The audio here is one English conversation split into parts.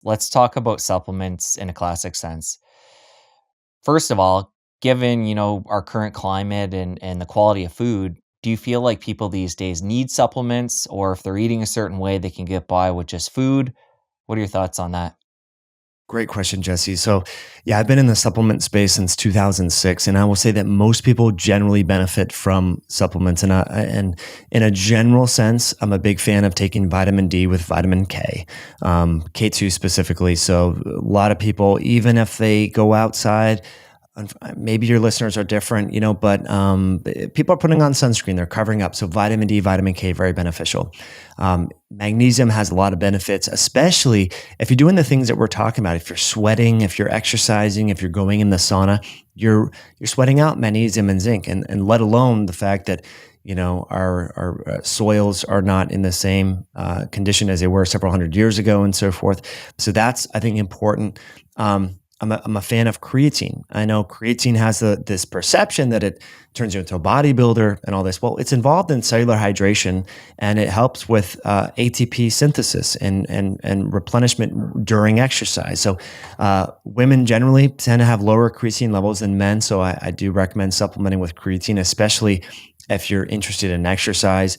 Let's talk about supplements in a classic sense. First of all, given, our current climate and the quality of food, do you feel like people these days need supplements, or if they're eating a certain way, they can get by with just food? What are your thoughts on that? Great question, Jesse. So, yeah, I've been in the supplement space since 2006, and I will say that most people generally benefit from supplements. And in a general sense, I'm a big fan of taking vitamin D with vitamin K, K2 specifically. So, a lot of people, even if they go outside, maybe your listeners are different, but people are putting on sunscreen, they're covering up. So vitamin D, vitamin K, very beneficial. Magnesium has a lot of benefits, especially if you're doing the things that we're talking about. If you're sweating, if you're exercising, if you're going in the sauna, you're sweating out magnesium and zinc, and let alone the fact that our soils are not in the same condition as they were several hundred years ago and so forth. So that's, I think, important. I'm a fan of creatine. I know creatine has this perception that it turns you into a bodybuilder and all this. Well, it's involved in cellular hydration, and it helps with ATP synthesis and replenishment during exercise. So women generally tend to have lower creatine levels than men. So I do recommend supplementing with creatine, especially if you're interested in exercise.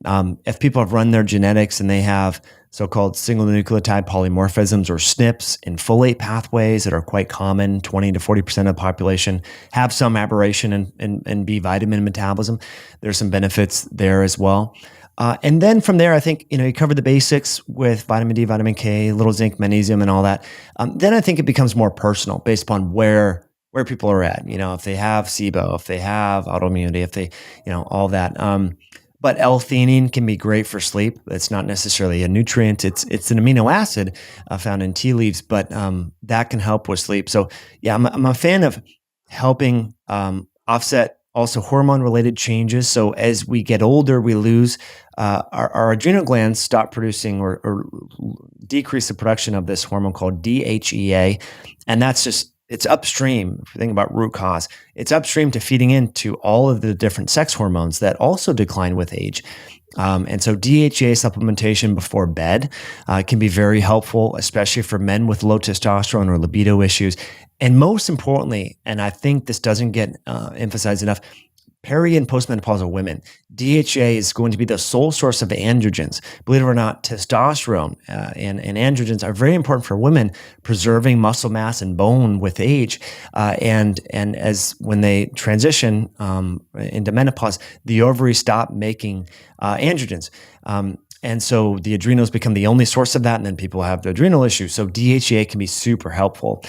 If people have run their genetics and they have so-called single nucleotide polymorphisms, or SNPs, in folate pathways that are quite common, 20 to 40% of the population have some aberration in B vitamin metabolism. There's some benefits there as well. And then from there, I think, you cover the basics with vitamin D, vitamin K, little zinc, magnesium, and all that. Then I think it becomes more personal based upon where people are at. If they have SIBO, if they have autoimmunity, if they, all that. But L-theanine can be great for sleep. It's not necessarily a nutrient. It's an amino acid found in tea leaves, but that can help with sleep. So yeah, I'm a fan of helping offset also hormone-related changes. So as we get older, we lose our adrenal glands stop producing or decrease the production of this hormone called DHEA, and it's upstream. If you think about root cause, it's upstream to feeding into all of the different sex hormones that also decline with age. And so DHEA supplementation before bed can be very helpful, especially for men with low testosterone or libido issues. And most importantly, and I think this doesn't get emphasized enough, peri and postmenopausal women, DHEA is going to be the sole source of androgens. Believe it or not, testosterone and androgens are very important for women, preserving muscle mass and bone with age. And as when they transition into menopause, the ovaries stop making androgens. And so the adrenals become the only source of that, and then people have the adrenal issues. So DHEA can be super helpful.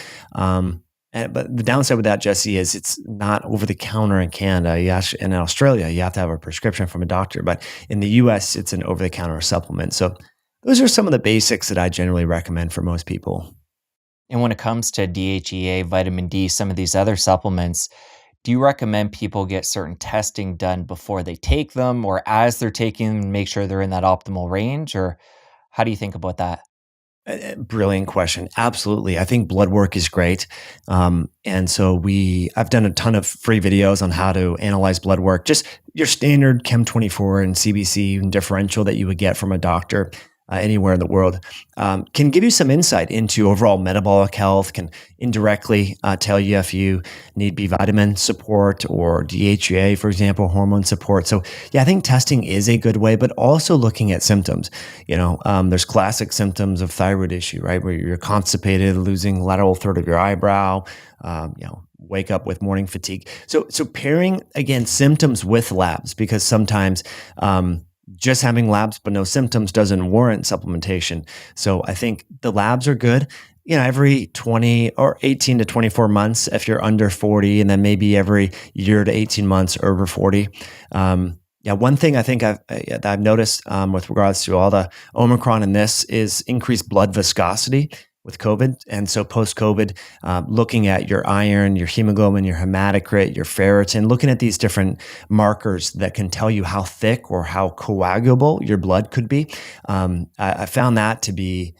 But the downside with that, Jesse, is it's not over the counter in Canada. In Australia, you have to have a prescription from a doctor. But in the US, it's an over the counter supplement. So those are some of the basics that I generally recommend for most people. And when it comes to DHEA, vitamin D, some of these other supplements, do you recommend people get certain testing done before they take them, or as they're taking them, make sure they're in that optimal range? Or how do you think about that? Brilliant question. Absolutely. I think blood work is great. And so I've done a ton of free videos on how to analyze blood work, just your standard Chem24 and CBC and differential that you would get from a doctor anywhere in the world, can give you some insight into overall metabolic health, can indirectly tell you if you need B vitamin support or DHEA, for example, hormone support. So yeah, I think testing is a good way, but also looking at symptoms. There's classic symptoms of thyroid issue, right? Where you're constipated, losing lateral third of your eyebrow, wake up with morning fatigue. So pairing, again, symptoms with labs, because sometimes just having labs but no symptoms doesn't warrant supplementation. So I think the labs are good, every 20 or 18 to 24 months if you're under 40, and then maybe every year to 18 months over 40. One thing I think I've noticed with regards to all the Omicron in this is increased blood viscosity with COVID. And so post-COVID, looking at your iron, your hemoglobin, your hematocrit, your ferritin, looking at these different markers that can tell you how thick or how coagulable your blood could be. I found that to be,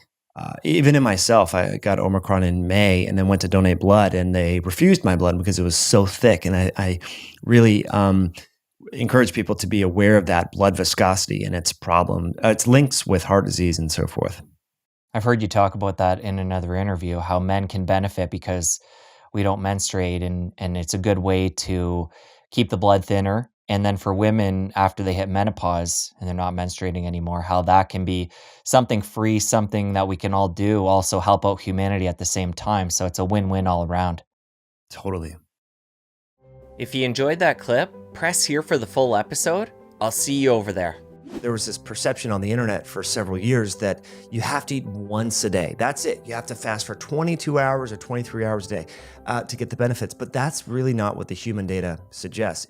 even in myself, I got Omicron in May and then went to donate blood, and they refused my blood because it was so thick. And I really encourage people to be aware of that blood viscosity and its links with heart disease and so forth. I've heard you talk about that in another interview, how men can benefit because we don't menstruate, and it's a good way to keep the blood thinner. And then for women after they hit menopause and they're not menstruating anymore, how that can be something free, something that we can all do, also help out humanity at the same time. So it's a win-win all around. Totally. If you enjoyed that clip, press here for the full episode. I'll see you over there. There was this perception on the internet for several years that you have to eat once a day. That's it. You have to fast for 22 hours or 23 hours a day to get the benefits. But that's really not what the human data suggests.